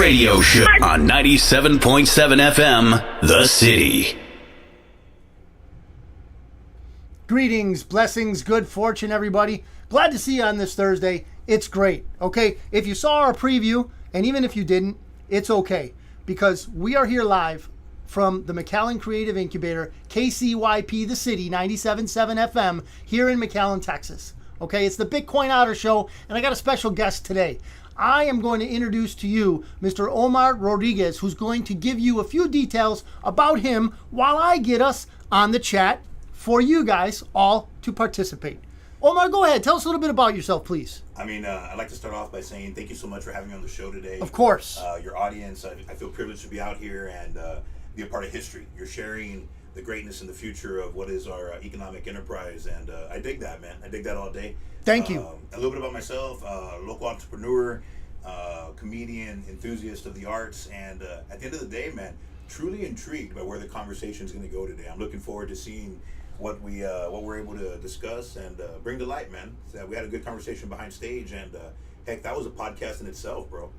radio show on 97.7 FM, The City. Greetings, blessings, good fortune, everybody. Glad to see you on this Thursday. It's great, okay? If you saw our preview, and even if you didn't, it's okay, because we are here live from the McAllen Creative Incubator, KCYP, The City, 97.7 FM, here in McAllen, Texas. Okay, it's the Bitcoin Otter Show, and I got a special guest today. I am going to introduce to you Mr. Omar Rodriguez, who's going to give you a few details about him while I get us on the chat for you guys all to participate. Omar, go ahead. Tell us a little bit about yourself, please. I'd like to start off by saying thank you so much for having me on the show today. Of course. Your audience, I feel privileged to be out here and be a part of history. You're sharing the greatness and the future of what is our economic enterprise, and I dig that, man. I dig that all day. Thank you. A little bit about myself, local entrepreneur, comedian, enthusiast of the arts, and at the end of the day, man, truly intrigued by where the conversation is going to go today. I'm looking forward to seeing what we're able to discuss and bring to light, man. So we had a good conversation behind stage, and heck, that was a podcast in itself, bro.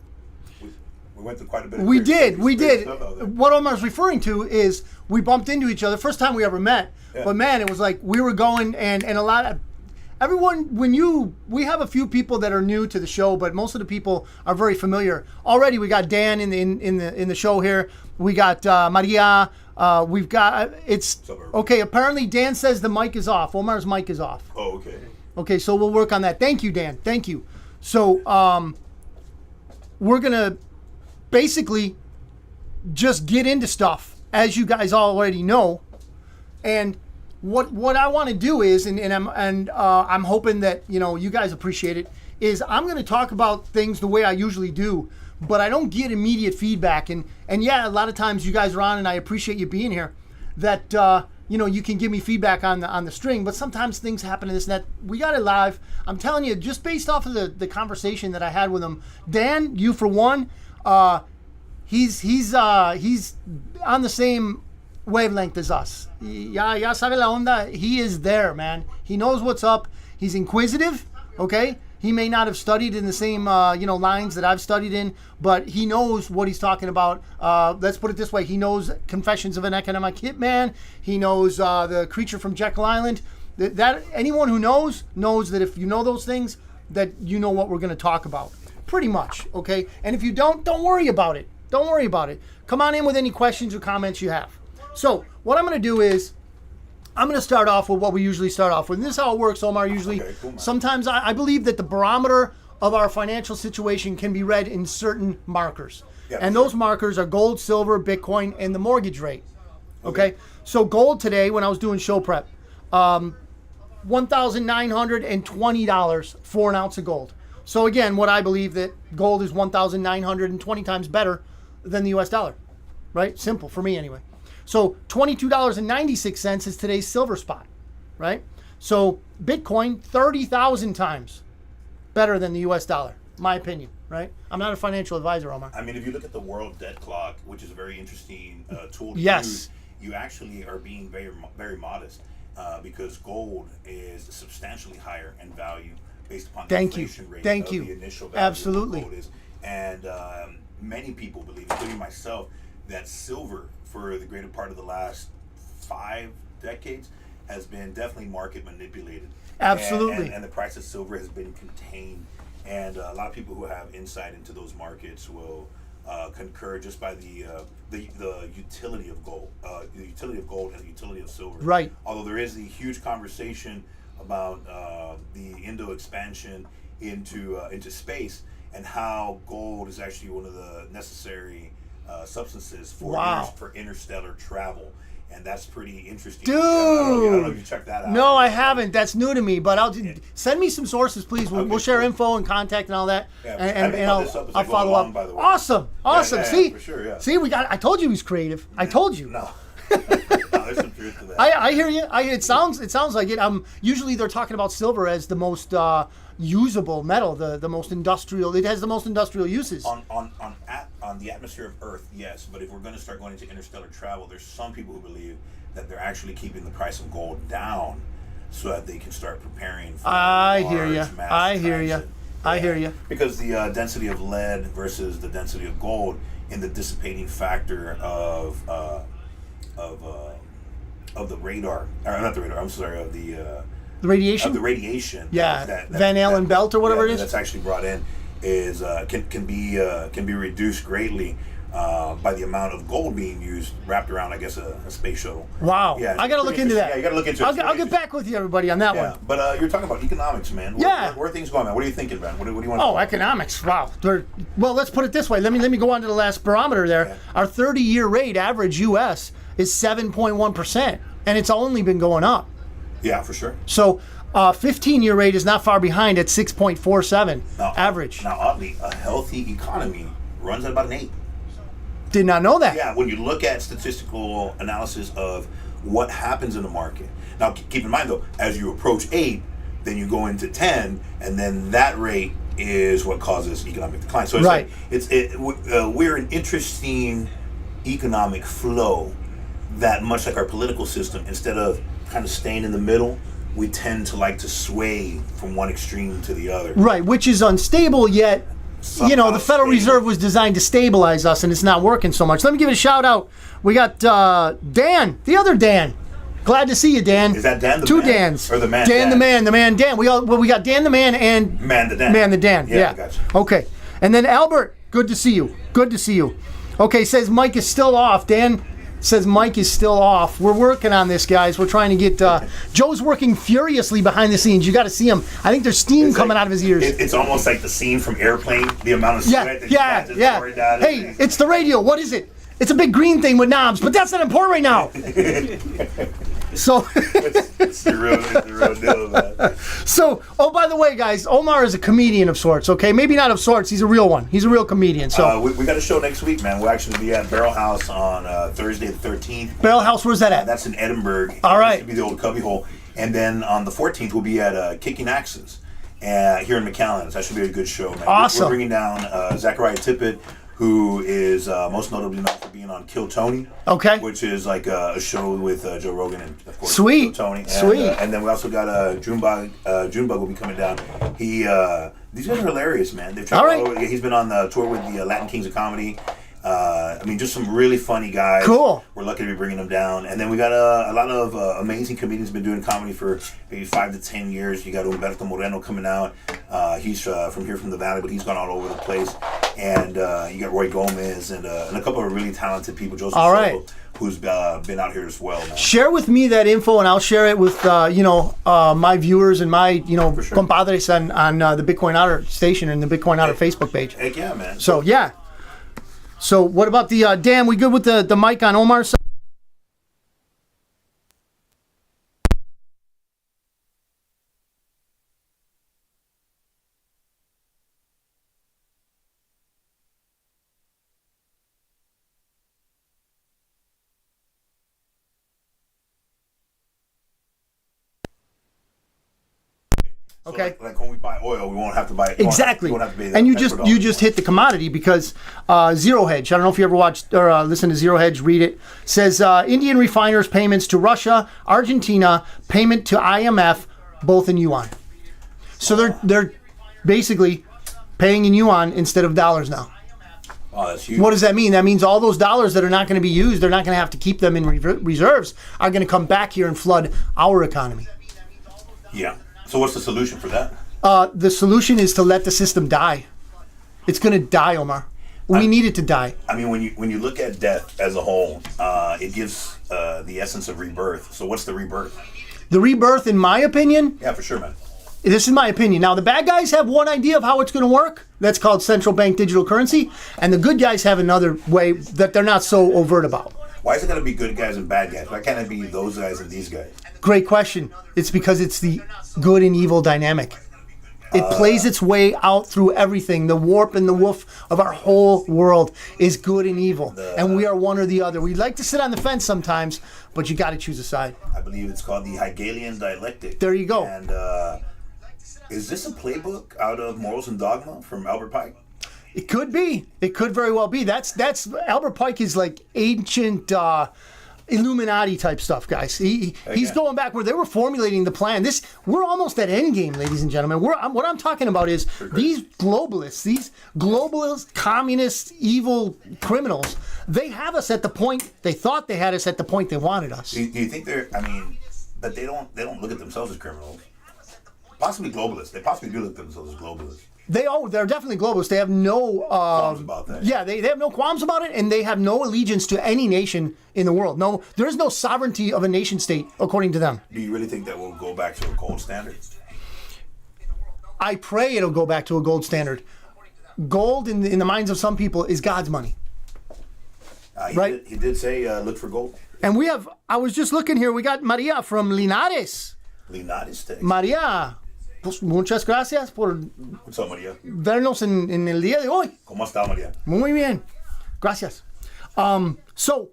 We went through quite a bit of We did. stuff out there. What Omar's referring to is we bumped into each other first time we ever met. Yeah. But man, it was like we were going and a lot of everyone we have a few people that are new to the show, but most of the people are very familiar. Already we got Dan in the show here. We got Maria. We've got okay. Apparently Dan says the mic is off. Omar's mic is off. Oh, okay. Okay, so we'll work on that. Thank you, Dan. Thank you. So we're gonna basically just get into stuff, as you guys already know. And what I want to do is, and I'm hoping that you guys appreciate it, is I'm going to talk about things the way I usually do, but I don't get immediate feedback. And yeah, a lot of times you guys are on, and I appreciate you being here. That you can give me feedback on the string, but sometimes things happen in this and that. We got it live. I'm telling you, just based off of the conversation that I had with him, Dan, you for one. He's on the same wavelength as us. Ya sabe la onda. He is there, man. He knows what's up. He's inquisitive, okay? He may not have studied in the same lines that I've studied in, but he knows what he's talking about. Let's put it this way. He knows Confessions of an Economic Hitman. He knows The Creature from Jekyll Island. That anyone who knows that if you know those things, that you know what we're going to talk about. Pretty much, okay? And if you don't worry about it. Don't worry about it. Come on in with any questions or comments you have. So what I'm going to do is I'm going to start off with what we usually start off with. And this is how it works, Omar, usually. Okay, cool, man. Sometimes I believe that the barometer of our financial situation can be read in certain markers. Yeah, and sure. those markers are gold, silver, Bitcoin, and the mortgage rate. Okay? So gold today, when I was doing show prep, $1,920 for an ounce of gold. So again, what I believe that gold is 1,920 times better than the US dollar, right? Simple for me anyway. So $22.96 is today's silver spot, right? So Bitcoin, 30,000 times better than the US dollar, my opinion, right? I'm not a financial advisor, Omar. I mean, if you look at the world debt clock, which is a very interesting tool to Yes. use, you actually are being very, very modest because gold is substantially higher in value based upon the inflation rate of the initial value Absolutely. of what gold is. And many people believe, including myself, that silver for the greater part of the last 5 decades has been definitely market manipulated. Absolutely. And the price of silver has been contained. And a lot of people who have insight into those markets will concur just by the utility of gold, the utility of gold and the utility of silver. Right. Although there is the huge conversation about the Indo expansion into space and how gold is actually one of the necessary substances for interstellar travel. And that's pretty interesting. Dude! I don't know if you checked that out. No, I haven't. That's new to me. But send me some sources, please. We'll share info and contact and all that. Yeah, and I'll follow along, up. by the way. Awesome. Yeah, See, for sure, yeah. see, I told you he's creative. I told you. No. No, there's some truth to that. I hear you. It sounds like it. Usually they're talking about silver as the most usable metal, the most industrial. It has the most industrial uses. On the atmosphere of Earth, yes. But if we're going to start going into interstellar travel, there's some people who believe that they're actually keeping the price of gold down so that they can start preparing for I hear you. mass I hear you. transit I hear you. Because the density of lead versus the density of gold in the dissipating factor of the radar, or not the radar. I'm sorry, of the radiation. Of the radiation. Yeah, Van Allen belt or whatever it is. That's actually brought in is can be reduced greatly. By the amount of gold being used wrapped around, I guess, a space shuttle. Wow. Yeah, I got to look into that. Yeah, you got to look into it. I'll get back with you, everybody, on that one. But you're talking about economics, man. Where are things going, man? What are you thinking, man? What do you want to Oh, economics. Wow. Well, let's put it this way. Let me go on to the last barometer there. Yeah. Our 30-year rate, average U.S., is 7.1%, and it's only been going up. Yeah, for sure. So 15-year rate is not far behind at 6.47 average. Now, oddly, a healthy economy runs at about an 8. Did not know that. Yeah, when you look at statistical analysis of what happens in the market. Now, keep in mind, though, as you approach 8, then you go into 10, and then that rate is what causes economic decline. So it's we're an interesting economic flow that, much like our political system, instead of kind of staying in the middle, we tend to like to sway from one extreme to the other. Right, which is unstable, yet the Federal Reserve was designed to stabilize us, and it's not working so much. Let me give it a shout out. We got Dan, the other Dan. Glad to see you, Dan. Is that Dan the Two man? Dans. Or the man? Dan Dan? the man Dan. We got Dan the man and Man the Dan. Man the Dan. Yeah. I gotcha. Okay. And then Albert, good to see you. Good to see you. Okay, says Mike is still off. Dan says Mike is still off. We're working on this, guys. We're trying to get Joe's working furiously behind the scenes. You got to see him. I think there's steam coming out of his ears. It's almost like the scene from Airplane, the amount of sweat that you got just pouring down. Hey, it's the radio. What is it? It's a big green thing with knobs, but that's not important right now. So it's the real deal, man. So, by the way, guys, Omar is a comedian of sorts, okay? Maybe not of sorts. He's a real one. He's a real comedian. So we got a show next week, man. We'll actually be at Barrel House on Thursday the 13th. Barrel House, where's that at? That's in Edinburgh. All right. It used to be the old Cubbyhole. And then on the 14th, we'll be at Kicking Axes here in McAllen. That should be a good show, man. Awesome. We're bringing down Zachariah Tippett, who is most notably known for being on Kill Tony. Okay. Which is like a show with Joe Rogan and, of course, Sweet. Kill Tony. And, Sweet. And then we also got Junebug. Junebug will be coming down. These guys are hilarious, man. They've All right. all over. He's been on the tour with the Latin Kings of Comedy. Just some really funny guys. Cool. We're lucky to be bringing them down. And then we got a lot of amazing comedians been doing comedy for maybe 5 to 10 years. You got Humberto Moreno coming out. He's from here from the Valley, but he's gone all over the place. And you got Roy Gomez and a couple of really talented people. Joseph All right. Soto, who's been out here as well, man. Share with me that info, and I'll share it with my viewers and my For sure. compadres on the Bitcoin Otter station and the Bitcoin Otter Facebook page. Heck yeah, man. So yeah. So what about the Dan? We good with the mic on Omar's side? So Okay. like when we buy oil, we won't have to buy it. Exactly. We won't have to pay that And you $1. just hit the commodity because Zero Hedge. I don't know if you ever watched or listened to Zero Hedge. Read it. Says Indian refiners payments to Russia, Argentina, payment to IMF, both in yuan. So they're basically paying in yuan instead of dollars now. Oh, that's huge. What does that mean? That means all those dollars that are not going to be used, they're not going to have to keep them in reserves, are going to come back here and flood our economy. Yeah. So what's the solution for that? The solution is to let the system die. It's going to die, Omar. We need it to die. I mean, when you look at death as a whole, it gives the essence of rebirth. So what's the rebirth? The rebirth, in my opinion, Yeah, for sure, man. this is my opinion. Now, the bad guys have one idea of how it's going to work. That's called central bank digital currency. And the good guys have another way that they're not so overt about. Why is it got to be good guys and bad guys? Why can't it be those guys and these guys? Great question. It's because it's the good and evil dynamic. It plays its way out through everything. The warp and the woof of our whole world is good and evil. And we are one or the other. We like to sit on the fence sometimes, but you got to choose a side. I believe it's called the Hegelian dialectic. There you go. And is this a playbook out of Morals and Dogma from Albert Pike? It could be. It could very well be. That's Albert Pike is like ancient Illuminati type stuff, guys. He's going back where they were formulating the plan. We're almost at endgame, ladies and gentlemen. What I'm talking about is these globalist, communist, evil criminals. They have us at the point they thought they had us at the point they wanted us. Do you think they're? I mean, but they don't look at themselves as criminals. Possibly globalists. They possibly do look at themselves as globalists. They're definitely globalists. They have no qualms about that. Yeah, they have no qualms about it, and they have no allegiance to any nation in the world. No, there is no sovereignty of a nation state, according to them. Do you really think that we'll go back to a gold standard? I pray it'll go back to a gold standard. Gold, in the minds of some people, is God's money. Right? He did say, look for gold. And I was just looking here, we got Maria from Linares. Linares, Texas. Maria, pues muchas gracias por What's up, Maria? vernos en el día de hoy. ¿Cómo está, Maria? Muy bien. Gracias. So,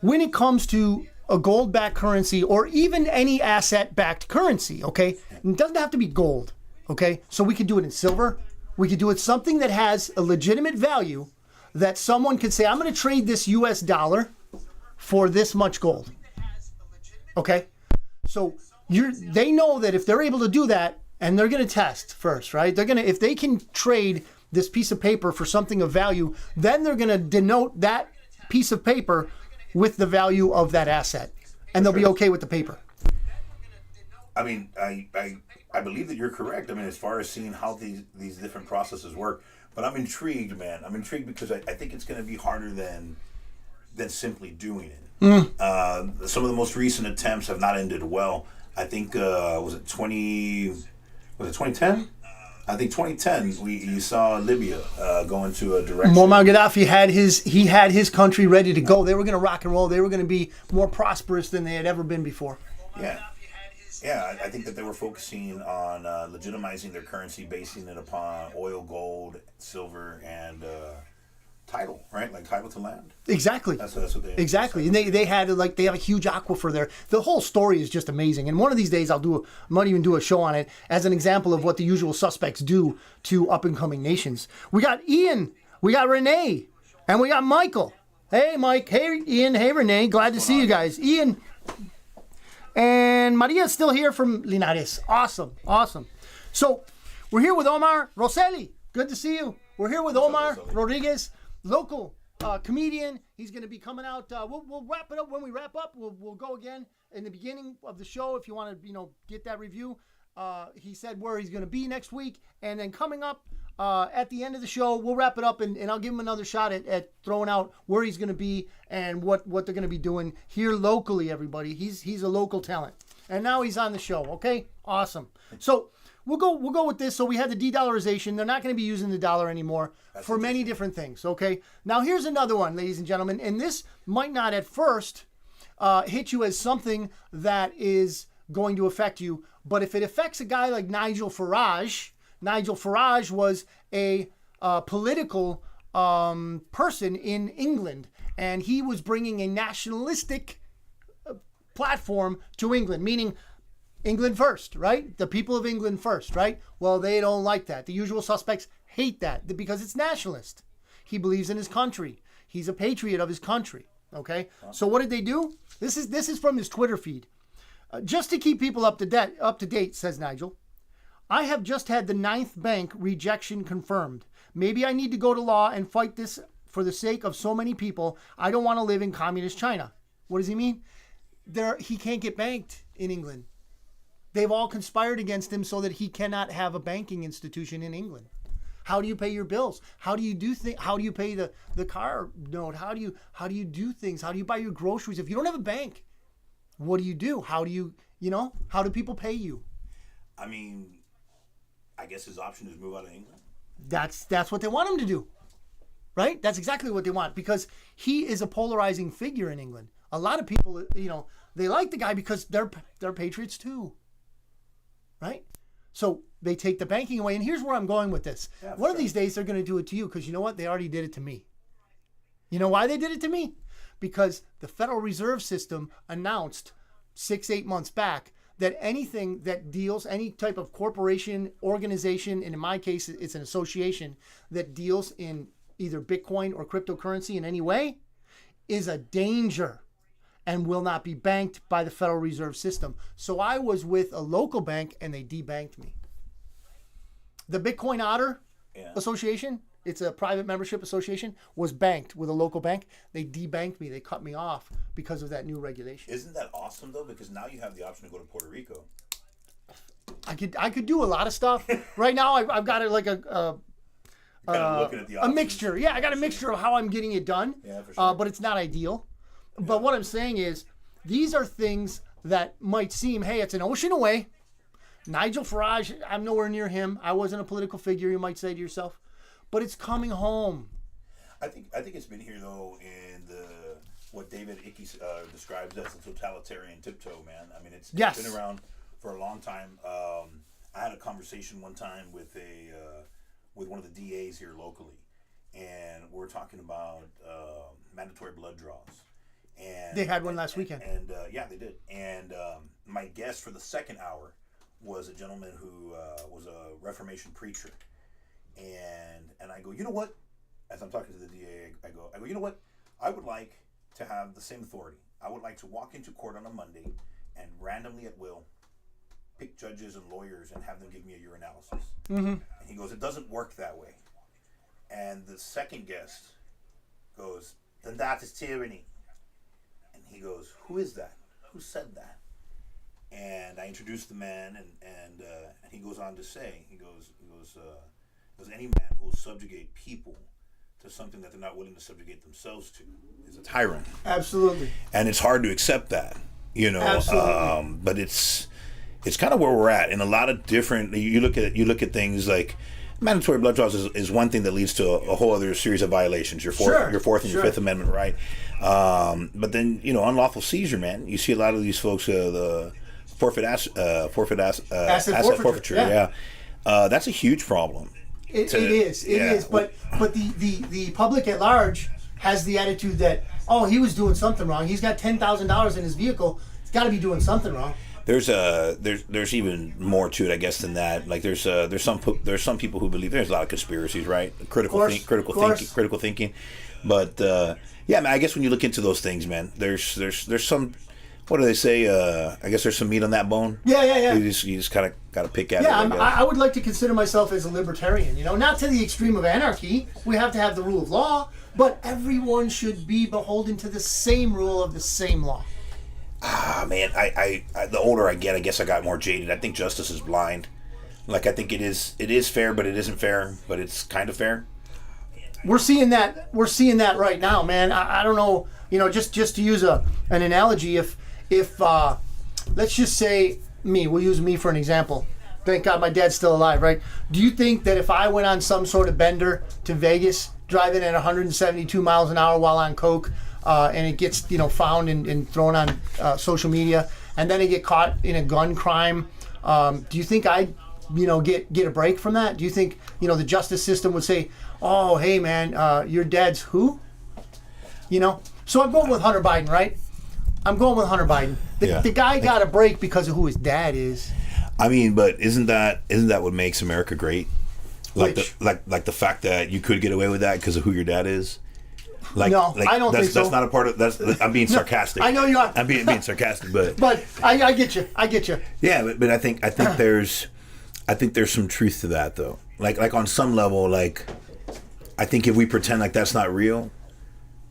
when it comes to a gold-backed currency or even any asset-backed currency, okay, it doesn't have to be gold, okay? So we could do it in silver. We could do it something that has a legitimate value that someone could say, I'm going to trade this US dollar for this much gold, okay? So they know that if they're able to do that, and they're going to test first, right? If they can trade this piece of paper for something of value, then they're going to denote that piece of paper with the value of that asset, and they'll be okay with the paper. I mean, I believe that you're correct. I mean, as far as seeing how these different processes work, but I'm intrigued, man. I'm intrigued because I think it's going to be harder than simply doing it. Some of the most recent attempts have not ended well. I think was it 2010? I think 2010 you saw Libya go into a direction. Muammar Gaddafi had his country ready to go. They were going to rock and roll. They were going to be more prosperous than they had ever been before. Yeah, I think that they were focusing on legitimizing their currency, basing it upon oil, gold, silver, and title, right? Like title to land. Exactly. That's what they exactly. And they have a huge aquifer there. The whole story is just amazing. And one of these days I might even do a show on it as an example of what the usual suspects do to up and coming nations. We got Ian, we got Renee, and we got Michael. Hey Mike, hey Ian, hey Renee. Glad to see you guys. Ian and Maria's still here from Linares. Awesome. So we're here with Omar Rosselli. Good to see you. We're here with Omar Rodriguez, local comedian. He's going to be coming out. We'll wrap it up. When we wrap up, we'll go again in the beginning of the show if you want to get that review. He said where he's going to be next week, and then coming up at the end of the show, we'll wrap it up, and I'll give him another shot at throwing out where he's going to be and what they're going to be doing here locally. Everybody, he's a local talent, and now he's on the show. Okay, awesome. So we'll go with this. So we had the de-dollarization. They're not going to be using the dollar anymore for many different things. Okay, now here's another one, ladies and gentlemen, and this might not at first hit you as something that is going to affect you, but if it affects a guy like Nigel Farage was a political person in England, and he was bringing a nationalistic platform to England, meaning England first, right? The people of England first, right? Well, they don't like that. The usual suspects hate that because it's nationalist. He believes in his country. He's a patriot of his country, okay? So what did they do? This is from his Twitter feed. Just to keep people up to date, says Nigel, I have just had the 9th bank rejection confirmed. Maybe I need to go to law and fight this for the sake of so many people. I don't want to live in communist China. What does he mean? He can't get banked in England. They've all conspired against him so that he cannot have a banking institution in England. How do you pay your bills? How do you do things? How do you pay the car note? How do you do things? How do you buy your groceries? If you don't have a bank, what do you do? How do you how do people pay you? I mean, I guess his option is move out of England. That's what they want him to do, right? That's exactly what they want, because he is a polarizing figure in England. A lot of people, they like the guy because they're patriots too, right? So they take the banking away, and here's where I'm going with this. Yeah, one of these days they're going to do it to you, because you know what? They already did it to me. You know why they did it to me? Because the Federal Reserve System announced 6-8 months back that anything that deals, any type of corporation, organization, and in my case, it's an association that deals in either Bitcoin or cryptocurrency in any way, is a danger. and will not be banked by the Federal Reserve System. So I was with a local bank and they debanked me. The Bitcoin Otter Association, it's a private membership association, was banked with a local bank. They debanked me. They cut me off because of that new regulation. Isn't that awesome though? Because now you have the option to go to Puerto Rico. I could do a lot of stuff. Right now I've got it like a mixture. Yeah, I got a mixture of how I'm getting it done. Yeah, for sure. But it's not ideal. But what I'm saying is, these are things that might seem, hey, it's an ocean away. Nigel Farage, I'm nowhere near him. I wasn't a political figure, you might say to yourself. But it's coming home. I think it's been here though in what David Icke describes as the totalitarian tiptoe, man. I mean, it's been around for a long time. I had a conversation one time with one of the DAs here locally, and we're talking about mandatory blood draws. And they had one last weekend. And yeah, they did. And my guest for the second hour was a gentleman who was a Reformation preacher. And I go, you know what? As I'm talking to the DA, I go, you know what? I would like to have the same authority. I would like to walk into court on a Monday and randomly at will pick judges and lawyers and have them give me a urinalysis. Mm-hmm. And he goes, it doesn't work that way. And the second guest goes, then that is tyranny. And he goes, who is that? Who said that? And I introduced the man, and he goes on to say, he goes, any man who will subjugate people to something that they're not willing to subjugate themselves to is a tyrant. Absolutely. And it's hard to accept that, you know. Absolutely. But it's kind of where we're at in a lot of different. You look at things like mandatory blood draws is one thing that leads to a whole other series of violations. Your fourth and your Fifth Amendment right. But then unlawful seizure, man. You see a lot of these folks the asset forfeiture. Yeah. That's a huge problem. It is. But the public at large has the attitude that, oh, he was doing something wrong. He's got $10,000 in his vehicle. He's got to be doing something wrong. There's even more to it, I guess, than that. Like there's some people who believe there's a lot of conspiracies, right? Critical thinking. But yeah, man, I guess when you look into those things, man, there's some. What do they say? I guess there's some meat on that bone. Yeah. You just kind of got to pick at it. Yeah, I would like to consider myself as a libertarian. Not to the extreme of anarchy. We have to have the rule of law, but everyone should be beholden to the same rule of the same law. Man, I the older I get, I guess I got more jaded. I think justice is blind. Like I think it is fair, but it isn't fair, but it's kind of fair. We're seeing that right now, man. I don't know, just to use an analogy, if let's just say we'll use me for an example. Thank God my dad's still alive, right? Do you think that if I went on some sort of bender to Vegas, driving at 172 miles an hour while on coke, and it gets found and thrown on social media, and then I get caught in a gun crime, do you think I'd get a break from that? Do you think the justice system would say, oh, hey man, your dad's who? So I'm going with Hunter Biden, right? I'm going with Hunter Biden. The guy got a break because of who his dad is. I mean, but isn't that what makes America great? Like the fact that you could get away with that because of who your dad is. I don't think so. That's not a part of. I'm being sarcastic. I know you are. I'm being sarcastic, but I get you. Yeah, but I think there's some truth to that though. Like on some level, I think if we pretend like that's not real,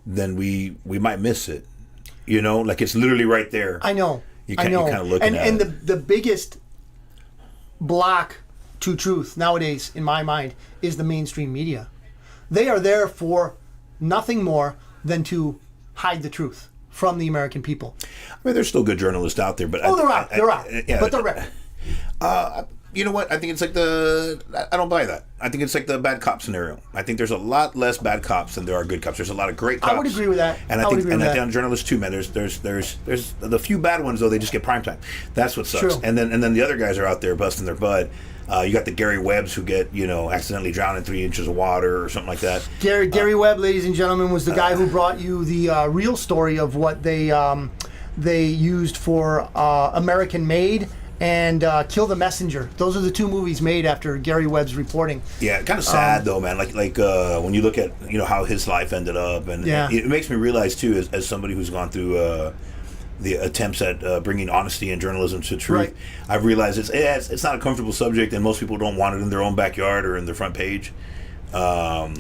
then we might miss it. It's literally right there. I know. You kind of looking at it. And the biggest block to truth nowadays, in my mind, is the mainstream media. They are there for nothing more than to hide the truth from the American people. I mean, there's still good journalists out there, but there are. But they're rare. You know what? I think it's like I don't buy that. I think it's like the bad cop scenario. I think there's a lot less bad cops than there are good cops. There's a lot of great cops. I would agree with that. And I think on journalists too, man. There's the few bad ones though. They just get prime time. That's what sucks. True. And then the other guys are out there busting their butt. You got the Gary Webbs who get accidentally drowned in 3 inches of water or something like that. Gary Webb, ladies and gentlemen, was the guy who brought you the real story of what they used for American Made and Kill the Messenger. Those are the two movies made after Gary Webb's reporting. Yeah, kind of sad though, man. Like when you look at how his life ended up, and it makes me realize too, as somebody who's gone through the attempts at bringing honesty and journalism to truth. Right. I've realized it's not a comfortable subject, and most people don't want it in their own backyard or in their front page.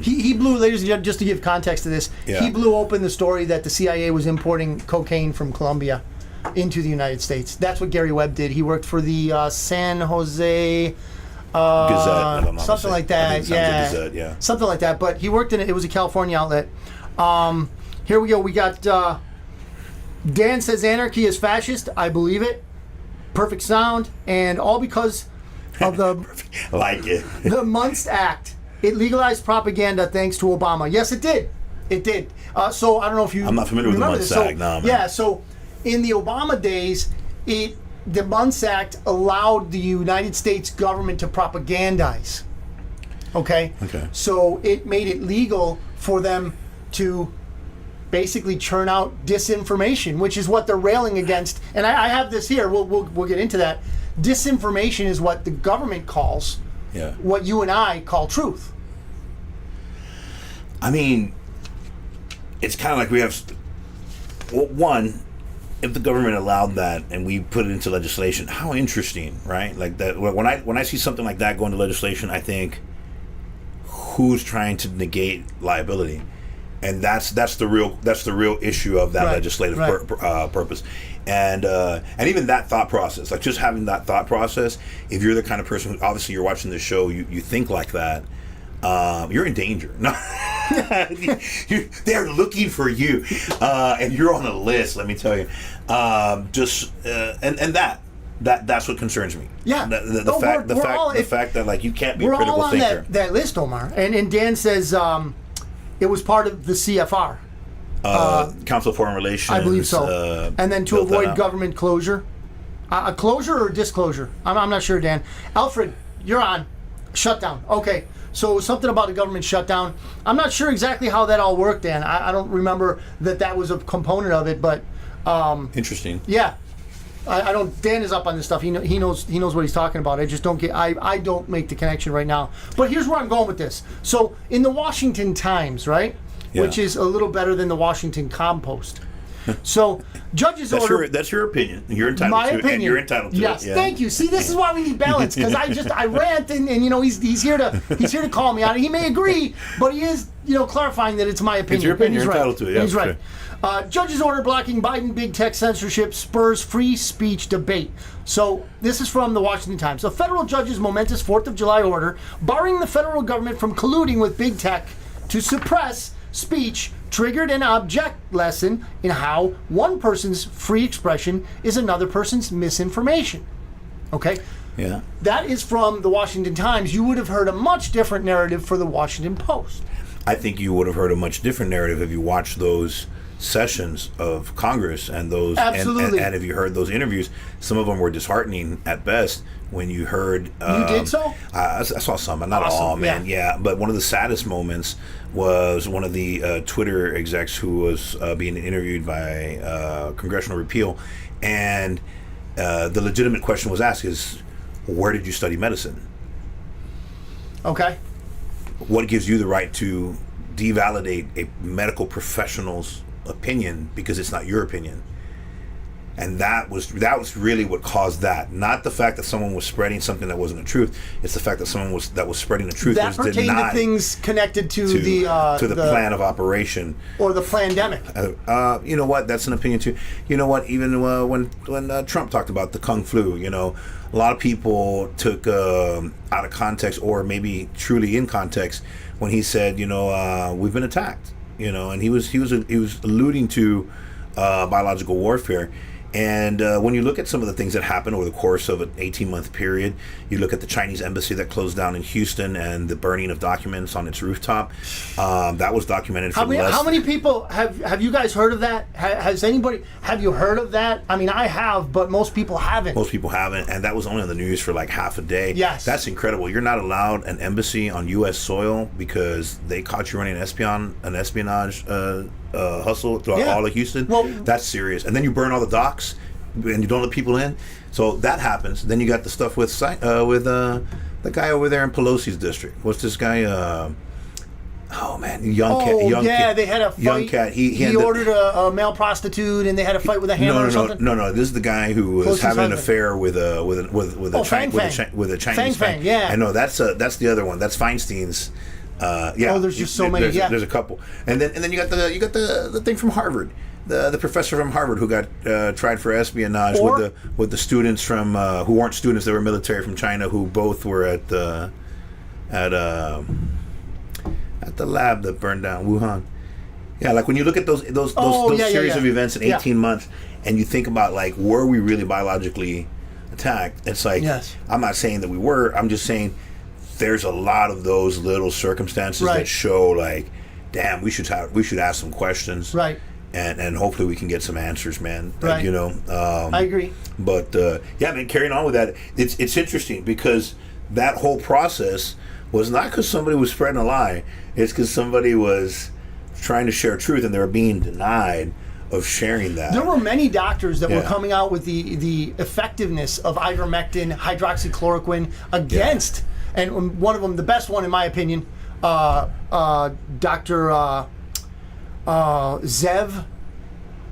He blew, ladies and gentlemen, just to give context to this, he blew open the story that the CIA was importing cocaine from Colombia into the United States. That's what Gary Webb did. He worked for the San Jose Gazette, something like that. Yeah, something like that. But he worked in it. It was a California outlet. Here we go. We got Dan says anarchy is fascist. I believe it. Perfect sound, and all because of the like it. the Munst Act. It legalized propaganda thanks to Obama. Yes, it did. It did. So I don't know if you. I'm not familiar with the Munst Act. No, man. Yeah. So in the Obama days, the Munst Act allowed the United States government to propagandize. Okay. Okay. So it made it legal for them to basically churn out disinformation, which is what they're railing against. And I have this here. We'll get into that. Disinformation is what the government calls. Yeah. What you and I call truth. I mean, it's kind of like we have. Well, one, if the government allowed that and we put it into legislation, how interesting, right? Like that. When I see something like that go into legislation, I think, who's trying to negate liability? And that's the real issue of that legislative purpose, and even that thought process, like just having that thought process. If you're the kind of person who, obviously, you're watching this show, you think like that, you're in danger. No, they're looking for you, and you're on a list. Let me tell you, that's what concerns me. Yeah, the fact that like you can't be a critical thinker. We're all on that list, Omar. And Dan says. It was part of the CFR. Council of Foreign Relations. I believe so. And then to avoid government closure. Closure or disclosure? I'm not sure, Dan. Alfred, you're on. Shutdown. Okay. So something about a government shutdown. I'm not sure exactly how that all worked, Dan. I don't remember that was a component of it, but... interesting. Yeah. I don't. Dan is up on this stuff. He knows what he's talking about. I just don't get. I don't make the connection right now. But here's where I'm going with this. So in the Washington Times, right, which is a little better than the Washington Compost. So judges order. That's your opinion. You're entitled my to opinion. it. And you're entitled to yes, it. Yes. Thank you. See, this is why we need balance, because I rant and he's here to call me out. He may agree, but he is clarifying that it's my opinion. It's your opinion. You're right. entitled to it. Yeah, he's right. Judge's order blocking Biden big tech censorship spurs free speech debate. So this is from the Washington Times. A federal judge's momentous 4th of July order barring the federal government from colluding with big tech to suppress speech triggered an object lesson in how one person's free expression is another person's misinformation. Okay? Yeah. That is from the Washington Times. You would have heard a much different narrative for the Washington Post. I think you would have heard a much different narrative if you watched those sessions of Congress and those and if you heard those interviews. Some of them were disheartening at best. When you heard you did so? I saw some, but not all, man. Yeah, but one of the saddest moments was one of the Twitter execs who was being interviewed by Congressional Repeal, and the legitimate question was asked is, where did you study medicine? Okay. What gives you the right to devalidate a medical professional's opinion because it's not your opinion? And that was really what caused that. Not the fact that someone was spreading something that wasn't the truth. It's the fact that someone that was spreading the truth that was pertained denied to things connected to the plan of operation or the pandemic. You know what? That's an opinion too. You know what? Even when Trump talked about the Kung flu, a lot of people took out of context or maybe truly in context when he said, we've been attacked. And he was alluding to biological warfare. And when you look at some of the things that happened over the course of an 18-month period, you look at the Chinese embassy that closed down in Houston and the burning of documents on its rooftop. That was documented for How many people have you guys heard of that? Have you heard of that? I mean, I have, but most people haven't. Most people haven't, and that was only on the news for like half a day. Yes. That's incredible. You're not allowed an embassy on U.S. soil because they caught you running an espionage hustle throughout all of Houston. Well, that's serious. And then you burn all the docks and you don't let people in. So that happens. Then you got the stuff with the guy over there in Pelosi's district. What's this guy? Oh man, young cat. They had a fight. Young cat. He ordered a male prostitute, and they had a fight with a hammer or something. No. This is the guy who was having an affair with a Chinese Fang. Yeah, I know that's the other one. That's Feinstein's. Yeah. Oh, there's just so many. There's a couple, and then you got the thing from Harvard. The professor from Harvard who got tried for espionage with the students from who weren't students, they were military from China, who both were at the lab that burned down Wuhan. Yeah, like when you look at those series of events in 18 months, and you think about like, were we really biologically attacked? It's like, I'm not saying that we were. I'm just saying there's a lot of those little circumstances that show like, damn, we should ask some questions, right? And hopefully we can get some answers, man. Right. I agree. But yeah, man, carrying on with that, it's interesting because that whole process was not because somebody was spreading a lie. It's because somebody was trying to share truth and they were being denied of sharing that. There were many doctors that were coming out with the effectiveness of ivermectin, hydroxychloroquine against, and one of them, the best one in my opinion, Dr.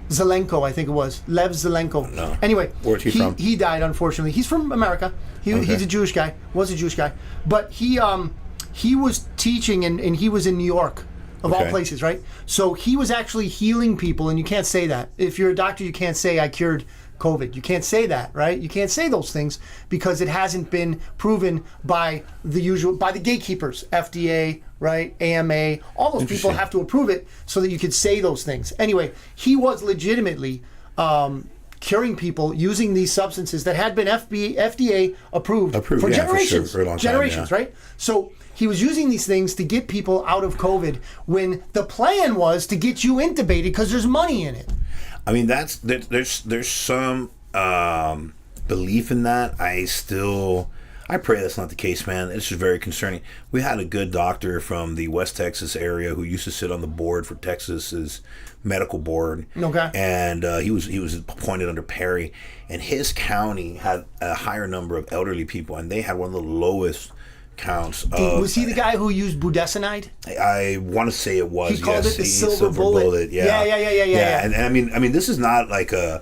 Zelenko, I think it was. Lev Zelenko. No. Anyway, where's he from? He died, unfortunately. He's from America. He's a Jewish guy. Was a Jewish guy. But he was teaching, and he was in New York, of all places, right? So he was actually healing people, and you can't say that. If you're a doctor, you can't say, I cured COVID. You can't say that, right? You can't say those things because it hasn't been proven by the gatekeepers, FDA, right? AMA, all those people have to approve it so that you could say those things. Anyway, he was legitimately curing people using these substances that had been FDA approved for generations. For a long time, right? So he was using these things to get people out of COVID when the plan was to get you intubated because there's money in it. I mean, there's some belief in that. I pray that's not the case, man. It's just very concerning. We had a good doctor from the West Texas area who used to sit on the board for Texas's medical board. Okay. And he was appointed under Perry, and his county had a higher number of elderly people, and they had one of the lowest counts of... Was he the guy who used budesonide? I want to say it was. He called it the silver bullet. Yeah. Yeah. And I mean, this is not like a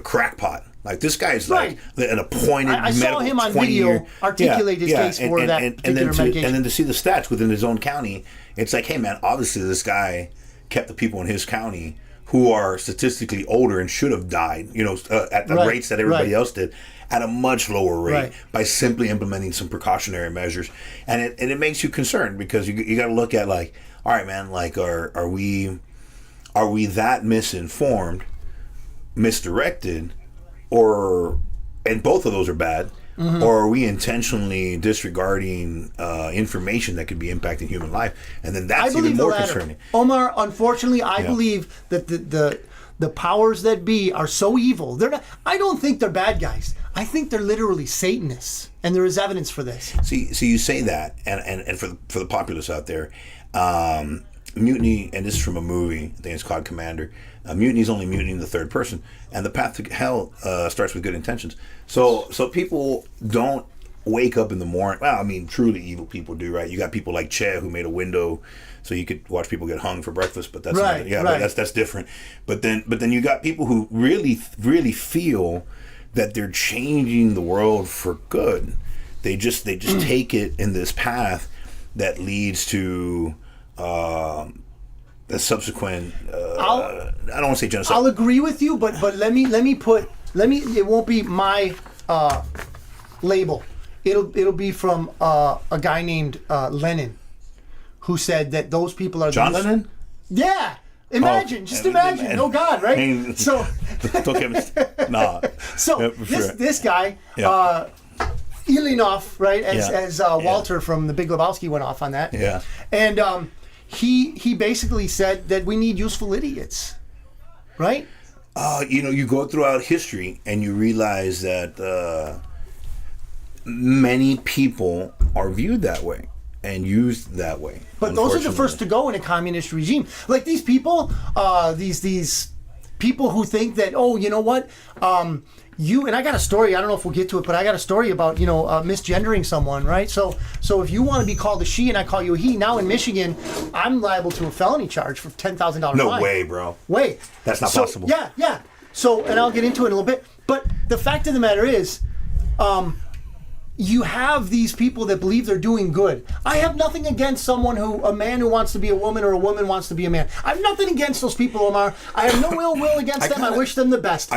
crackpot. Like, this guy's like an appointed I saw him on video articulate his case for that particular medication. And then to see the stats within his own county, it's like, hey, man, obviously this guy kept the people in his county who are statistically older and should have died, at the rates that everybody else did, at a much lower rate by simply implementing some precautionary measures. And it makes you concerned because you got to look at, like, all right, man, like, are we that misinformed, misdirected, and both of those are bad, or are we intentionally disregarding information that could be impacting human life? And then that's even more concerning. Omar, unfortunately, I believe that the powers that be are so evil. I don't think they're bad guys. I think they're literally Satanists, and there is evidence for this. See, you say that, and for the populace out there, mutiny, and this is from a movie, I think it's called Commander. Mutiny is only mutiny in the third person, and the path to hell starts with good intentions. So people don't wake up in the morning. Well, I mean, truly evil people do, right? You got people like Che who made a window so you could watch people get hung for breakfast, but that's but that's different. But then you got people who really really feel that they're changing the world for good. They just take it in this path that leads to the subsequent I don't want to say genocide. I'll agree with you, but let me it won't be my label. It'll be from a guy named Lenin, who said that those people are John Lennon? Yeah. Imagine. Oh God, right? I mean, so nah. So this guy Ilinov, right? As Walter from The Big Lebowski went off on that. Yeah. And he basically said that we need useful idiots, right? You go throughout history and you realize that many people are viewed that way and used that way. But those are the first to go in a communist regime. Like these people, these people who think that, oh, you know what, and I got a story. I don't know if we'll get to it, but I got a story about misgendering someone, right? So if you want to be called a she and I call you a he, now in Michigan, I'm liable to a felony charge for $10,000 fine. No way, bro. Way. That's not possible. Yeah. So, and I'll get into it in a little bit. But the fact of the matter is, you have these people that believe they're doing good. I have nothing against a man who wants to be a woman or a woman wants to be a man. I have nothing against those people, Omar. I have no ill will against them. I wish them the best.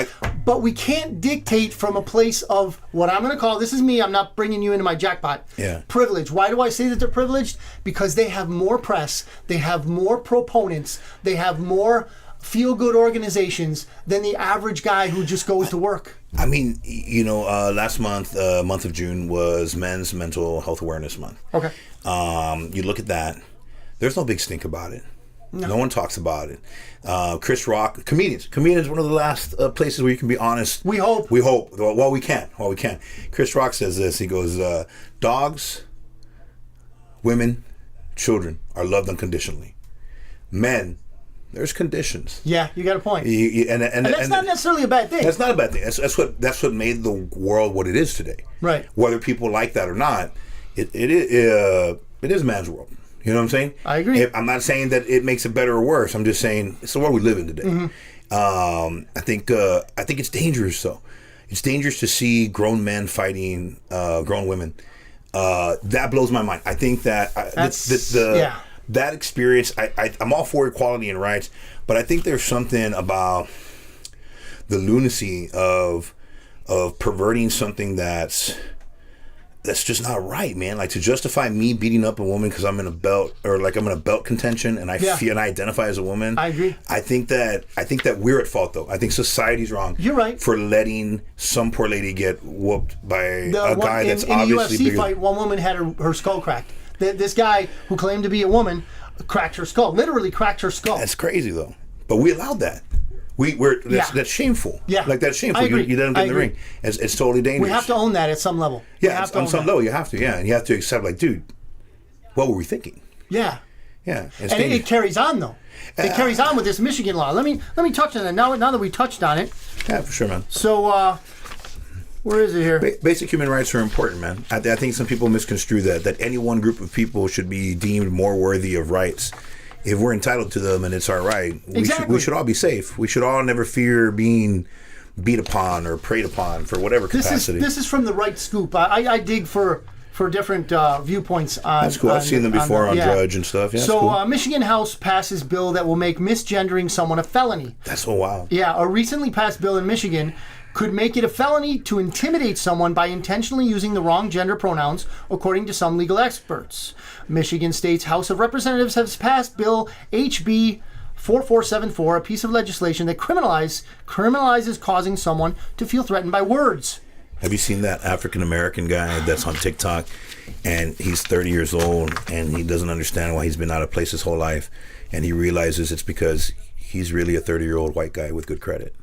But we can't dictate from a place of what I'm going to call, this is me, I'm not bringing you into my jackpot, privilege. Why do I say that they're privileged? Because they have more press, they have more proponents, they have more feel-good organizations than the average guy who just goes to work. I mean, last month of June was Men's Mental Health Awareness Month. Okay. You look at that, there's no big stink about it. No one talks about it. Chris Rock, comedians, one of the last places where you can be honest. We hope. Well, we can. Chris Rock says this. He goes, dogs, women, children are loved unconditionally. Men, there's conditions. Yeah, you got a point. And that's not necessarily a bad thing. That's not a bad thing. That's what made the world what it is today. Right. Whether people like that or not, it is man's world. You know what I'm saying? I agree. I'm not saying that it makes it better or worse. I'm just saying it's the world we live in today. Mm-hmm. I think it's dangerous though. It's dangerous to see grown men fighting grown women. That blows my mind. I think that that experience, I'm all for equality and rights, but I think there's something about the lunacy of perverting something that's just not right, man. Like to justify me beating up a woman because I'm in a belt or like I'm in a belt contention and I feel and I identify as a woman. I agree. I think that we're at fault though. I think society's wrong. You're right. For letting some poor lady get whooped by a guy that's obviously in a UFC bigger. fight, one woman had her skull cracked. This guy who claimed to be a woman cracked her skull. Literally cracked her skull. That's crazy though. But we allowed that. That's shameful. Yeah. Like that's shameful. I agree. You let them get in the ring. It's totally dangerous. We have to own that at some level. Yeah, on some level you have to. Yeah, and you have to accept like, dude, what were we thinking? Yeah. Yeah. And it carries on though. It carries on with this Michigan law. Let me touch on it now that we touched on it. Yeah, for sure, man. So where is it here? Basic human rights are important, man. I think some people misconstrue that any one group of people should be deemed more worthy of rights. If we're entitled to them and it's our right, we should all be safe. We should all never fear being beat upon or preyed upon for whatever capacity. This is from the Right Scoop. I dig for different viewpoints on. That's cool. I've seen them before on Drudge and stuff. Yeah, so cool. Michigan House passes bill that will make misgendering someone a felony. That's so wild. Yeah, a recently passed bill in Michigan could make it a felony to intimidate someone by intentionally using the wrong gender pronouns, according to some legal experts. Michigan State's House of Representatives has passed Bill HB 4474, a piece of legislation that criminalizes causing someone to feel threatened by words. Have you seen that African-American guy that's on TikTok, and he's 30 years old, and he doesn't understand why he's been out of place his whole life, and he realizes it's because he's really a 30-year-old white guy with good credit.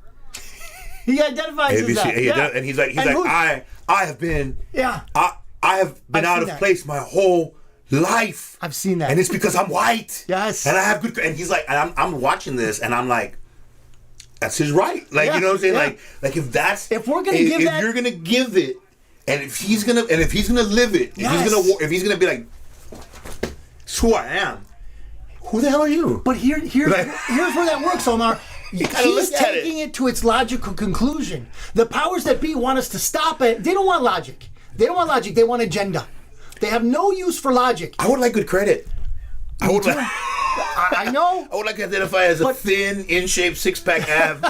He identifies as that. And he's like, I have been out of place my whole life. I've seen that. And it's because I'm white. Yes. And I have good, and he's like, and I'm watching this and I'm like, that's his right. Like, you know what I'm saying? Yeah. Like if we're going to give that. If you're going to give it, and if he's going to live it, if he's going to be like, it's who I am. Who the hell are you? But here's where that works, Omar. He's taking it to its logical conclusion. The powers that be want us to stop it. They don't want logic. They want agenda. They have no use for logic. I would like good credit. I know. I would like to identify as a thin, in-shape, six-pack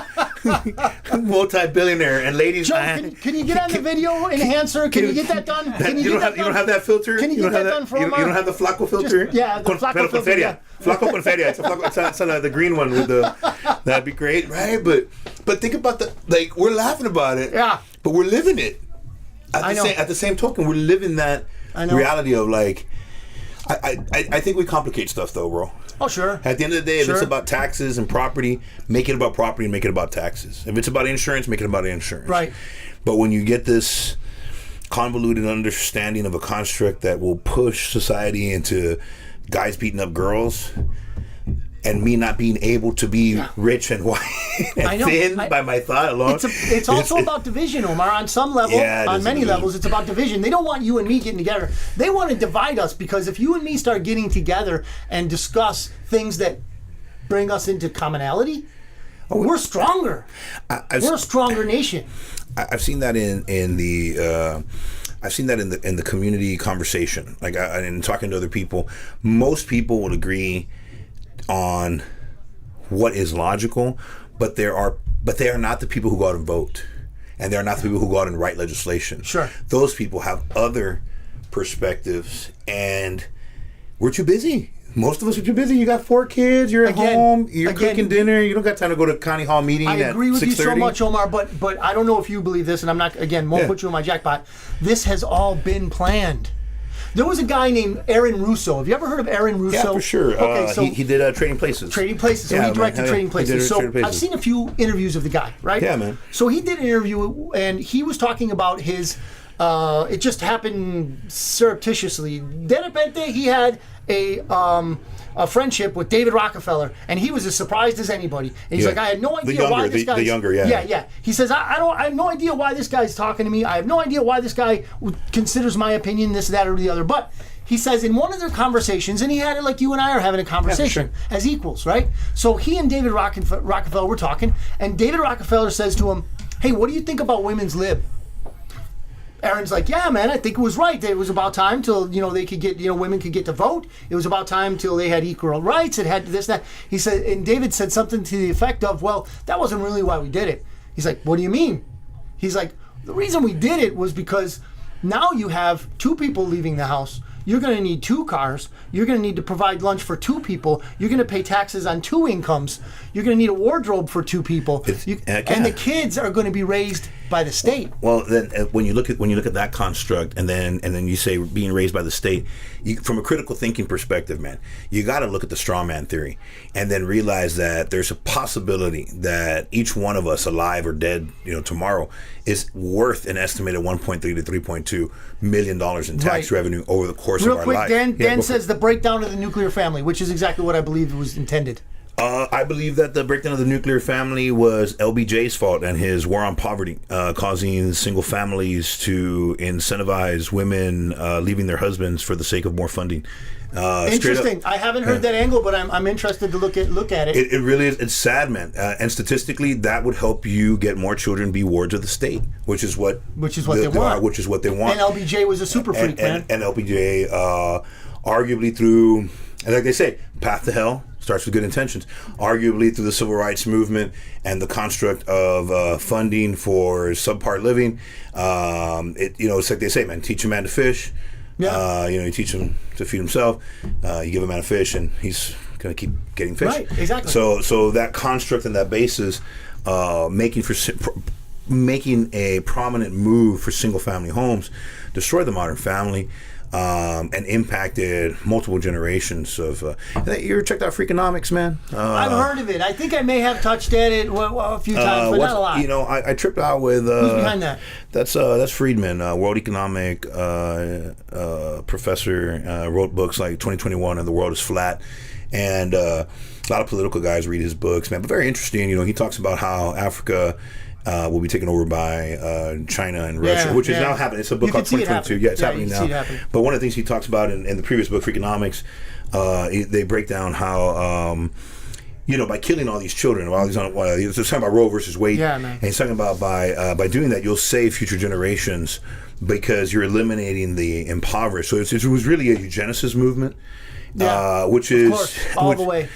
multi-billionaire. And ladies, Joe, can you get on the video enhancer? Can you get that done? You don't have that filter? Can you get that done for Omar? You don't have the Flaco filter? The Flaco filter. Yeah. Flaco con feria. It's the green one with the. That'd be great, right? But think about we're laughing about it. Yeah. But we're living it. At the same token, we're living that reality of like. I think we complicate stuff though, bro. Oh, sure. At the end of the day, if it's about taxes and property, make it about property and make it about taxes. If it's about insurance, make it about insurance. Right. But when you get this convoluted understanding of a construct that will push society into guys beating up girls, and me not being able to be rich and white and thin by my thought alone. It's also about division, Omar. On some level, on many levels, it's about division. They don't want you and me getting together. They want to divide us, because if you and me start getting together and discuss things that bring us into commonality, we're stronger. We're a stronger nation. I've seen that in the. I've seen that in the community conversation. Like, in talking to other people, most people would agree on what is logical, but they are not the people who go out and vote, and they're not the people who go out and write legislation. Sure, those people have other perspectives, and we're too busy. Most of us are too busy. You got 4 kids. You're at home. You're cooking dinner. You don't got time to go to county hall meeting at 6:30. I agree with you so much, Omar, but I don't know if you believe this, and I'm not, won't put you in my jackpot. This has all been planned. There was a guy named Aaron Russo. Have you ever heard of Aaron Russo? Yeah, for sure. Okay, so he did Trading Places. Trading Places. So he directed Trading Places. So I've seen a few interviews of the guy, right? Yeah, man. So he did an interview, and he was talking about his. It just happened surreptitiously. De repente, he had a friendship with David Rockefeller, and he was as surprised as anybody. And he's like, I had no idea why this guy. The younger, yeah. He says, I have no idea why this guy's talking to me. I have no idea why this guy considers my opinion this, that, or the other. But he says in one of their conversations, and he had it like you and I are having a conversation as equals, right? So he and David Rockefeller were talking, and David Rockefeller says to him, hey, what do you think about women's lib? Aaron's like, yeah, man, I think it was right. It was about time till, they could get, women could get to vote. It was about time till they had equal rights. It had this, that. He said, and David said something to the effect of, well, that wasn't really why we did it. He's like, what do you mean? He's like, the reason we did it was because now you have 2 people leaving the house. You're going to need 2 cars. You're going to need to provide lunch for 2 people. You're going to pay taxes on 2 incomes. You're going to need a wardrobe for 2 people. And the kids are going to be raised by the state. Well, then when you look at that construct, and then you say being raised by the state, from a critical thinking perspective, man, you got to look at the straw man theory, and then realize that there's a possibility that each one of us, alive or dead, tomorrow, is worth an estimated $1.3 to $3.2 million in tax revenue over the course of our life. Real quick, Dan says the breakdown of the nuclear family, which is exactly what I believe was intended. I believe that the breakdown of the nuclear family was LBJ's fault and his war on poverty, causing single families to incentivize women leaving their husbands for the sake of more funding. Interesting. I haven't heard that angle, but I'm interested to look at it. It really is. It's sad, man. And statistically, that would help you get more children be wards of the state, which is what they want. And LBJ was a super freak, man. And LBJ, arguably through, and like they say, path to hell starts with good intentions. Arguably through the civil rights movement and the construct of funding for subpart living, it's like they say, man, teach a man to fish. Yeah. You teach him to feed himself. You give a man a fish, and he's going to keep getting fish. Right, exactly. So that construct and that basis, making a prominent move for single-family homes, destroyed the modern family. And impacted multiple generations of. You ever checked out Freakonomics, man? I've heard of it. I think I may have touched at it a few times, but not a lot. I tripped out with. Who's behind that? That's Friedman, world economic professor. Wrote books like 2021 and The World is Flat, and a lot of political guys read his books, man. But very interesting. He talks about how Africa. Will be taken over by China and Russia, which is now happening. It's a book called 2022. It's happening now. But one of the things he talks about in the previous book, Freakonomics, they break down how, by killing all these children, he's talking about Roe versus Wade, and he's talking about by doing that, you'll save future generations because you're eliminating the impoverished. So it was really a eugenicist movement. Which is the way.